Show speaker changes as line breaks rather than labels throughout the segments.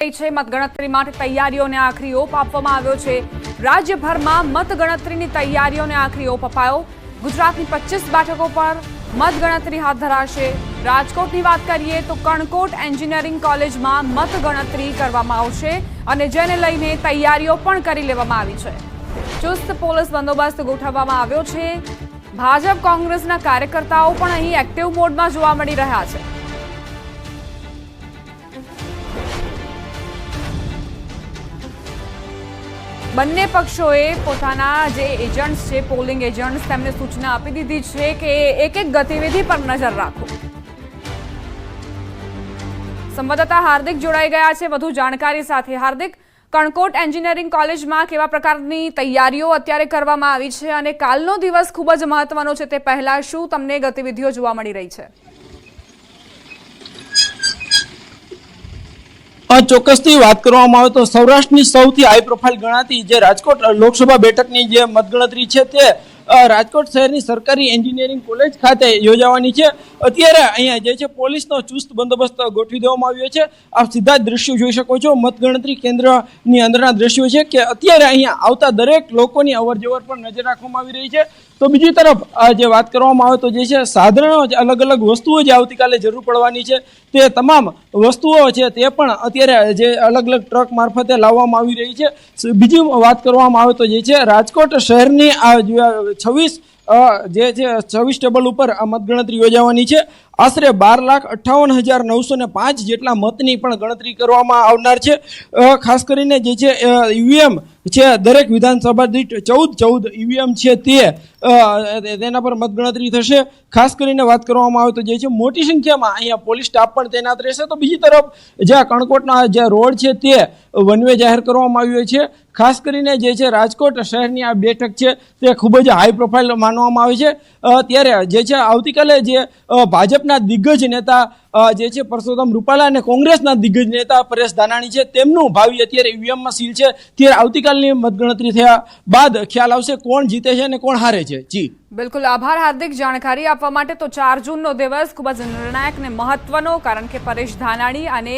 मतगणतरी માટે તૈયારીઓને આખરી ઓપ આપવામાં આવ્યો છે। રાજ્યભરમાં મતગણતરીની તૈયારીઓને આખરી ઓપ અપાયો। ગુજરાતની 25 બેઠકો પર મતગણતરી હાથ ધરાશે। રાજકોટની વાત કરીએ તો કણકોટ એન્જિનિયરિંગ કોલેજમાં મતગણતરી કરવામાં આવશે અને જેને લઈને તૈયારીઓ પણ કરી લેવામાં આવી છે। ચુસ્ત પોલીસ બંદોબસ્ત ગોઠવવામાં આવ્યો છે। ભાજપ કોંગ્રેસના કાર્યકર્તાઓ પણ અહીં એક્ટિવ મોડમાં જોવા મળી રહ્યા છે। બંને પક્ષોએ પોતાના જે એજન્ટ્સ છે પોલિંગ એજન્ટ્સ તેમને સૂચના આપી દીધી છે કે એક એક ગતિવિધિ પર નજર રાખો। સંવાદદાતા હાર્દિક જોડાઈ ગયા છે વધુ જાણકારી સાથે। હાર્દિક, કણકોટ એન્જિનિયરિંગ કોલેજમાં કેવા પ્રકારની તૈયારીઓ અત્યારે કરવામાં આવી છે અને કાલનો દિવસ ખૂબ જ મહત્વનો છે, તે પહેલા શું તમને ગતિવિધિઓ જોવા મળી રહી છે?
ચોક્કસથી વાત કરવામાં આવે તો સૌરાષ્ટ્રની સૌથી હાઈ પ્રોફાઇલ ગણાતી જે રાજકોટ લોકસભા બેઠકની જે મતગણતરી છે તે રાજકોટ શહેરની સરકારી એન્જિનિયરિંગ કોલેજ ખાતે યોજાવાની છે। અત્યારે અહીંયા જે છે પોલીસનો ચુસ્ત બંદોબસ્ત ગોઠવી દેવામાં આવ્યો છે। આપ સીધા જ દ્રશ્યો જોઈ શકો છો, મતગણતરી કેન્દ્રની અંદરના દ્રશ્યો છે કે અત્યારે અહીંયા આવતા દરેક લોકોની અવરજવર પર નજર રાખવામાં આવી રહી છે। તો બીજી તરફ જે વાત કરવામાં આવે તો જે છે સાધનો અલગ અલગ વસ્તુઓ જે આવતીકાલે જરૂર પડવાની છે તે તમામ વસ્તુઓ છે તે પણ અત્યારે જે અલગ અલગ ટ્રક મારફતે લાવવામાં આવી રહી છે। બીજી વાત કરવામાં આવે તો જે છે રાજકોટ શહેરની આ 26 ટેબલ ઉપર આ મતગણતરી યોજાવાની છે। આશરે 12,58,905 જેટલા મતની પણ ગણતરી કરવામાં આવનાર છે। ખાસ કરીને જે છે ઈવીએમ છે દરેક વિધાનસભા દીઠ 14 ઈવીએમ છે તેના પર મતગણતરી થશે। ખાસ કરીને વાત કરવામાં આવે તો જે છે મોટી સંખ્યામાં અહીંયા પોલીસ સ્ટાફ પણ તૈનાત રહેશે। તો બીજી તરફ જ્યાં કણકોટના જે રોડ છે તે વન વે જાહેર કરવામાં આવ્યો છે। ખાસ કરીને જે છે રાજકોટ શહેરની આ બેઠક છે તે ખૂબ જ હાઈ પ્રોફાઇલ માનવામાં આવે છે। ત્યારે જે છે આવતીકાલે જે ભાજપના દિગ્ગજ નેતા જે છે પરસોત્તમ રૂપાલા અને કોંગ્રેસના દિગ્ગજ નેતા પરેશ ધાનાણી છે તેમનું ભાવિ અત્યારે ઈવીએમમાં સીલ છે। ત્યારે આવતીકાલની મતગણતરી થયા બાદ ખ્યાલ આવશે કોણ જીતે છે અને કોણ હારે છે। જી
બિલકુલ, આભાર હાર્દિક જાણકારી આપવા માટે। તો 4 જૂનનો દિવસ ખૂબ જ નિર્ણાયક અને મહત્વનો, કારણ કે પરેશ ધાનાણી અને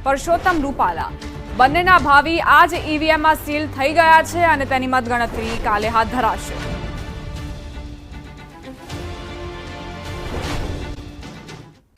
પરસોત્તમ રૂપાલા બંનેના ભાવિ આજ ઈવીએમમાં સીલ થઈ ગયા છે અને તેની મતગણતરી કાલે હાથ ધરાશે।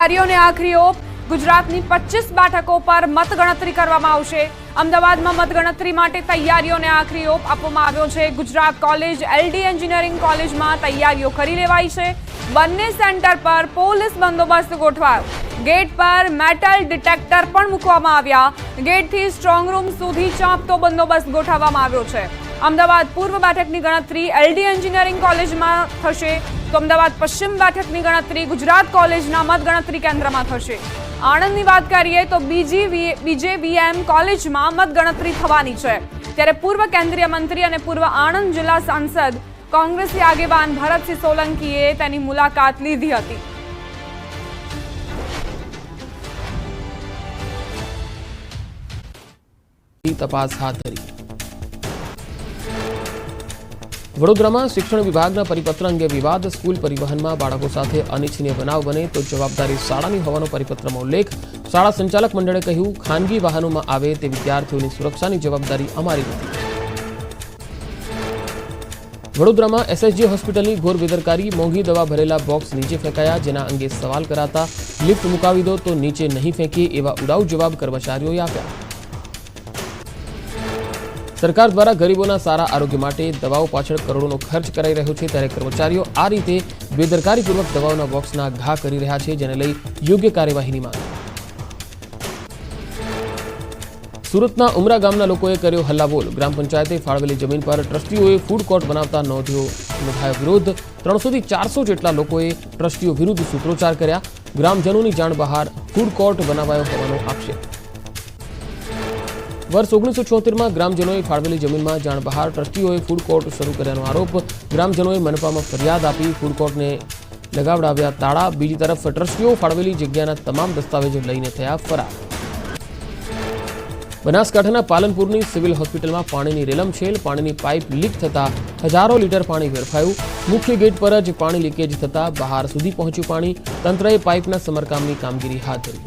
તૈયારીઓને આખરી ઓપ। ગુજરાતની 25 બેઠકો પર મતગણતરી કરવામાં આવશે। અમદાવાદમાં મતગણતરી માટે તૈયારીઓને આખરી ઓપ આપવામાં આવ્યો છે। ગુજરાત કોલેજ એલડી એન્જિનિયરિંગ કોલેજમાં તૈયારીઓ કરી લેવાઈ છે। બંને સેન્ટર પર પોલીસ બંદોબસ્ત ગોઠવાયો। गेट पर मेटल डिटेक्टर पण मूकवामां आव्या। गेट थी स्ट्रोंग रूम सुधी चांपतो बंदोबस्त गोठववामां आव्यो छे। अमदावाद पूर्व बैठकनी गणतरी एलडी एन्जिनियरिंग कॉलेजमां थशे, तो अमदावाद पश्चिम बैठकनी गणतरी गुजरात कॉलेजना मतगणतरी केन्द्रमां थशे। आणंदनी वात करीए तो बीजेवीएम कॉलेजमां मतगणतरी थवानी छे। त्यारे पूर्व केंद्रीय मंत्री अने पूर्व आणंद जिल्ला सांसद कांग्रेसी आगेवान भरतसिंह सोलंकीए तेनी मुलाकात लीधी हती।
तपास हाथ धरी। वडोदरामां शिक्षण विभागना परिपत्र अंगे विवाद। स्कूल परिवहन में बाळको साथे अनिच्छनीय बनाव बने तो जवाबदारी शाळानी होवानो परिपत्रमां उल्लेख। शाळा संचालक मंडळे कह्युं, खानगी वाहनों में आवे ते विद्यार्थीओनी सुरक्षानी जवाबदारी अमारी नथी। वडोदरामां एसएसजी होस्पिटलनी घोर बेदरकारी। मोंघी दवा भरेला बॉक्स नीचे फेंकाया, जेना अंगे सवाल कराता लिफ्ट मुकावी दो तो नीचे नहीं फेंकी एवा उडाऊ जवाब कर्मचारीओए आप्या। सरकार द्वारा गरीबों सारा आरोग्य माटे दवाओं पाछळ करोड़ों खर्च कराई रह्यो छे, त्यारे कर्मचारीओ आ रीते बेदरकारीपूर्वक दवाओना बॉक्सना घा करी रह्या छे, जेने लई योग्य कार्यवाहीनी मांग। सूरतना उमरा गामना लोकोए कर्यो हल्लाबोल। ग्राम पंचायते फाळवेली जमीन पर ट्रस्टीओए फूड कोर्ट बनावता नोंधायो विरोध। 300 થી 400 જેટલા લોકોએ ટ્રસ્ટીઓ વિરુદ્ધ સૂત્રોચ્ચાર કર્યા। ગ્રામજનોની જાણ બહાર ફૂડ કોર્ટ બનાવાયો હોવાનો આક્ષેપ। वर्ष 1976 में ग्रामजनों फाळवेली जमीन में जाण बहार ट्रस्टीओए फूड कोर्ट शुरू कर्यानो आरोप। ग्रामजनों मनपा में फरियाद आपी फूड कोर्ट ने लगावडाव्या ताळा। बीजी तरफ ट्रस्टीओ फाळवेली जग्याना तमाम दस्तावेजो लईने थया फरार। बनासकांठाना पालनपुरनी सिविल होस्पिटल में पाणीनी रेलमछेल। पाणीनी पाइप लीक थता हजारों लीटर पाणी वेरफायुं। मुख्य गेट पर ज पाणी लीकेज थता बहार सुधी पहोंच्युं पाणी। तंत्रए पाइपना समरकामनी कामगीरी हाथ धरी।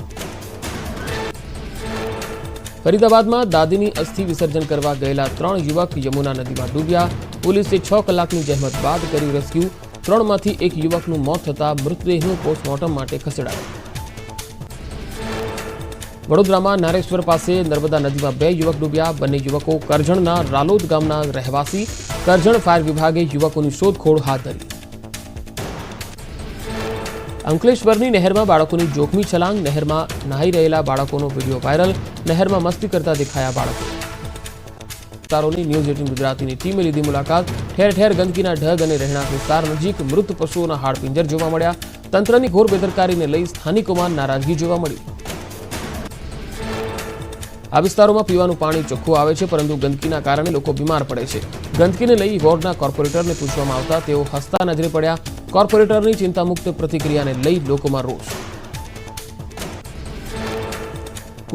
ફરીદાબાદમાં દાદીની અસ્થિ વિસર્જન કરવા ગયેલા 3 યુવક યમુના નદીમાં ડૂબ્યા. પોલીસે 6 કલાકની જહેમત બાદ કર્યું રેસ્ક્યુ. 3માંથી એક યુવકનું મોત થતાં મૃતદેહનું પોસ્ટમોર્ટમ માટે ખસેડાયો. વડોદરામાં નારેશ્વર પાસે નર્મદા નદીમાં 2 યુવક ડૂબ્યા. બંને યુવકો કરજણના રાલોદ ગામના રહેવાસી. કરજણ ફાયર વિભાગે યુવકોની શોધખોળ હાથ ધરી. અંકલેશ્વરની નહેરમાં બાળકોની જોખમી છલાંગ. નહેરમાં નહાઈ રહેલા બાળકોનો વિડીયો વાયરલ. નહેરમાં મસ્તી કરતા દેખાયા બાળકો. વિસ્તારોની ન્યૂઝ 18 ગુજરાતીની ટીમે લીધી મુલાકાત. ઠેર ઠેર ગંદકીના ઢગ અને રહેણાંક વિસ્તાર નજીક મૃત પશુઓના હાડપિંજર જોવા મળ્યા. તંત્રની ઘોર બેદરકારીને લઈ સ્થાનિકોમાં નારાજગી જોવા મળી. આ વિસ્તારોમાં પીવાનું પાણી ચોખ્ખું આવે છે, પરંતુ ગંદકીના કારણે લોકો બીમાર પડે છે. ગંદકીને લઈ વોર્ડના કોર્પોરેટરને પૂછવામાં આવતા તેઓ હસતા નજરે પડ્યા. કોર્પોરેટરની ચિંતામુક્ત પ્રતિક્રિયાને લઈ લોકોમાં રોષ.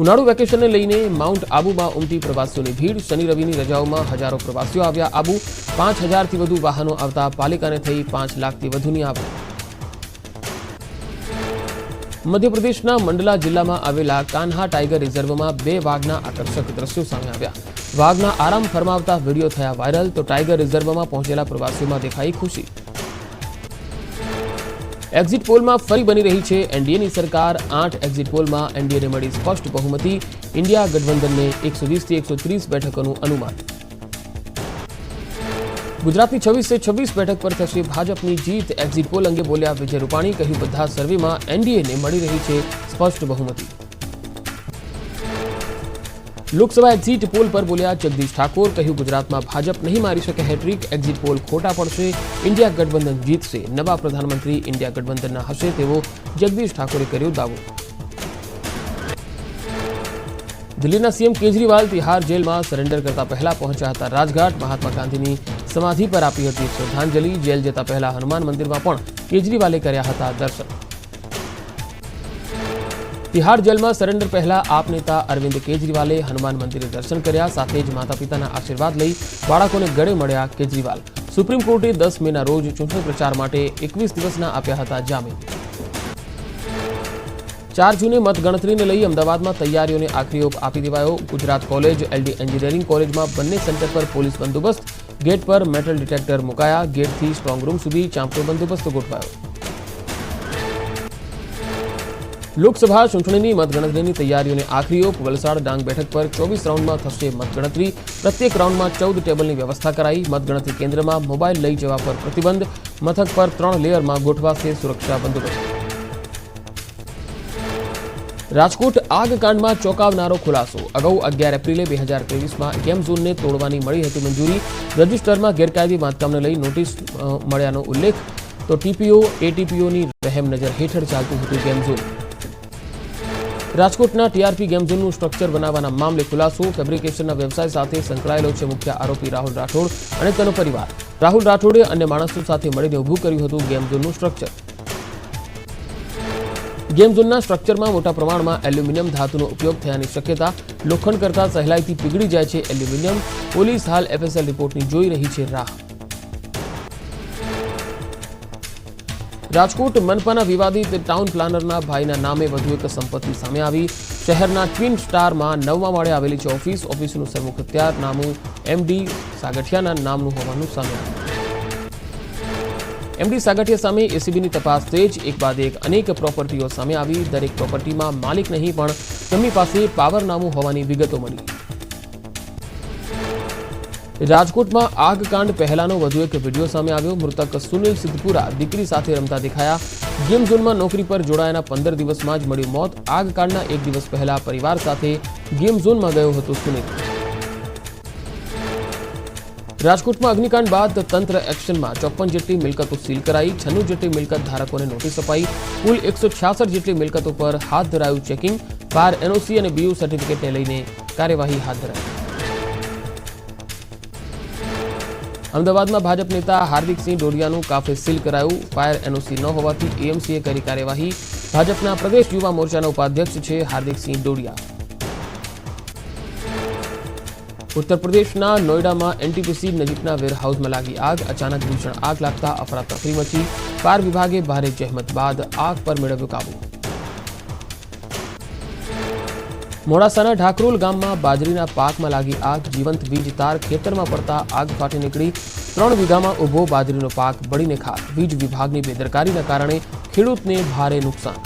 ઉનાળુ વેકેશનને લઈને માઉન્ટ આબુમાં ઉમટી પ્રવાસીઓની ભીડ. શનિ રવિની રજાઓમાં હજારો પ્રવાસીઓ આવ્યા આબુ. 5000થી વધુ વાહનો આવતા પાલિકાને થઈ 5 લાખથી વધુની આવક. મધ્યપ્રદેશના મંડલા જિલ્લામાં આવેલા કાન્હા ટાઈગર રિઝર્વમાં 2 વાઘના આકર્ષક દ્રશ્યો સામે આવ્યા. વાઘના આરામ ફરમાવતા વિડીયો થયા વાયરલ, તો ટાઈગર રિઝર્વમાં પહોંચેલા પ્રવાસીઓમાં દેખાઈ ખુશી. એક્ઝિટ પોલમાં ફરી બની રહી છે એનડીએની સરકાર. 8 એક્ઝિટ પોલમાં એનડીએને મળી સ્પષ્ટ બહુમતી. ઇન્ડિયા ગઠબંધનને 120થી 130 બેઠકોનું અનુમાન. ગુજરાતની 26 બેઠક પર થશે ભાજપની જીત. એક્ઝિટ પોલ અંગે બોલ્યા વિજય રૂપાણી. કહ્યું બધા સર્વેમાં એનડીએને મળી રહી છે સ્પષ્ટ બહુમતી. લોકસભા એક્ઝિટ પોલ પર બોલ્યા જગદીશ ઠાકોર. કહ્યું ગુજરાતમાં ભાજપ નહીં મારી શકે હેટ્રિક. એક્ઝિટ પોલ ખોટા પડશે. ઇન્ડિયા ગઠબંધન જીતશે. નવા પ્રધાનમંત્રી ઇન્ડિયા ગઠબંધનના હશે તેવો જગદીશ ઠાકોરે કર્યો દાવો. દિલ્હીના સીએમ કેજરીવાલ તિહાર જેલમાં સરેન્ડર કરતા પહેલા પહોંચ્યા હતા રાજઘાટ. મહાત્મા ગાંધીની સમાધિ પર આપી હતી શ્રદ્ધાંજલિ. જેલ જતા પહેલા હનુમાન મંદિરમાં પણ કેજરીવાલે કર્યા હતા દર્શન. તિહાર જેલમાં સરેન્ડર પહેલા આપ નેતા અરવિંદ કેજરીવાલે હનુમાન મંદિરે દર્શન કર્યા. સાથે જ માતા પિતાના આશીર્વાદ લઈ બાળકોને ગળે મળ્યા કેજરીવાલ. સુપ્રીમ કોર્ટે 10 મેના રોજ ચૂંટણી પ્રચાર માટે 21 દિવસના આપ્યા હતા જામીન. 4 જૂને મતગણતરીને લઈ અમદાવાદમાં તૈયારીઓને આખરી ઓપ આપી દેવાયો. ગુજરાત કોલેજ એલડી એન્જિનિયરિંગ કોલેજમાં બંને સેન્ટર પર પોલીસ બંદોબસ્ત. ગેટ પર મેટલ ડિટેક્ટર મુકાયા. ગેટથી સ્ટ્રોંગ રૂમ સુધી ચાંપતો બંદોબસ્ત ગોઠવાયો. લોકસભા ચૂંટણીની મતગણતરીની તૈયારીઓને આખરી ઓપ. વલસાડ ડાંગ બેઠક પર 24 રાઉન્ડમાં થશે મતગણતરી. પ્રત્યેક રાઉન્ડમાં 14 ટેબલની વ્યવસ્થા કરાઈ. મતગણતરી કેન્દ્રમાં મોબાઈલ લઈ જવા પર પ્રતિબંધ. મથક પર 3 લેયરમાં ગોઠવાશે સુરક્ષા બંદોબસ્ત. રાજકોટ આગકાંડમાં ચોંકાવનારો ખુલાસો. અગાઉ 11 એપ્રિલે 2023માં ગેમ ઝોનને તોડવાની મળી હતી મંજૂરી. રજિસ્ટરમાં ગેરકાયદે બાંધકામને લઈ નોટિસ મળ્યાનો ઉલ્લેખ. તો ટીપીઓ એટીપીઓની રહેમ નજર હેઠળ ચાલતું હતું ગેમ ઝોન. રાજકોટના ટીઆરપી ગેમ ઝોનનું સ્ટ્રક્ચર બનાવવાના મામલે ખુલાસો. ફેબ્રિકેશનના વ્યવસાય સાથે સંકળાયેલો છે મુખ્ય આરોપી રાહુલ રાઠોડ અને તેનો પરિવાર. રાહુલ રાઠોડે અન્ય માણસો સાથે મળીને ઊભું કર્યું હતું ગેમ ઝોનનું સ્ટ્રક્ચર. ગેમ ઝોનના સ્ટ્રક્ચરમાં મોટા પ્રમાણમાં એલ્યુમિનિયમ ધાતુનો ઉપયોગ થયાની શક્યતા. લોખંડ કરતાં સહેલાઈથી પીગળી જાય છે એલ્યુમિનિયમ. પોલીસ હાલ એફએસએલ રિપોર્ટની જોઈ રહી છે રાહ. રાજકોટ મનપાના વિવાદિત ટાઉન પ્લાનરના ભાઈના નામે વધુ એક સંપત્તિ સામે આવી. શહેરના ટ્વિન સ્ટારમાં 9મા માળે આવેલી છે ઓફિસ. ઓફિસનું સરમુખત્યાર નામું એમડી સાગઠિયાના નામનું હોવાનું સામે આવ્યું. એમડી સાગઠિયા સામે એસીબીની તપાસ તેજ. એક બાદ એક અનેક પ્રોપર્ટીઓ સામે આવી. દરેક પ્રોપર્ટીમાં માલિક નહીં પણ તેમની પાસે પાવર નામું હોવાની વિગતો મળી. રાજકોટમાં આગકાંડ પહેલાનો વધુ એક વિડીયો સામે આવ્યો. મૃતક સુનિલ સિદ્ધપુરા દીકરી સાથે રમતા દેખાયા. ગેમ ઝોનમાં નોકરી પર જોડાયાના 15 દિવસમાં જ મળ્યું મોત. આગકાંડના 1 દિવસ પહેલા પરિવાર સાથે ગેમ ઝોનમાં ગયો હતો સુનિલ. રાજકોટમાં અગ્નિકાંડ બાદ તંત્ર એક્શનમાં. 54 જેટલી મિલકતો સીલ કરાઈ. 96 જેટલી મિલકત ધારકોને નોટિસ અપાઈ. કુલ 166 જેટલી મિલકતો પર હાથ ધરાયું ચેકિંગ. ફાયર એનઓસી અને બીયુ સર્ટિફિકેટને લઈને કાર્યવાહી હાથ ધરાઈ. અમદાવાદમાં ભાજપ નેતા હાર્દિકસિંહ ડોડિયાનું કાફે સીલ કરાયું. ફાયર એનઓસી ન હોવાથી એએમસીએ કરી કાર્યવાહી. ભાજપના પ્રદેશ યુવા મોરચાના ઉપાધ્યક્ષ છે હાર્દિકસિંહ ડોડિયા. ઉત્તર પ્રદેશના નોઈડામાં એનટીપીસી નજીકના વેરહાઉસમાં લાગી આગ. અચાનક ભીષણ આગ લાગતા અફરાતફરી મચી. ફાયર વિભાગે ભારે જહેમત બાદ આગ પર મેળવ્યો કાબુ. મોડાસાના ઢાકરોલ ગામમાં બાજરીના પાકમાં લાગી આગ. જીવંત વીજ તાર ખેતરમાં પડતા આગ ફાટી નીકળી. 3 વીઘામાં ઊભો બાજરીનો પાક બળીને ખાક. વીજ વિભાગની બેદરકારીના કારણે ખેડૂતને ભારે નુકસાન.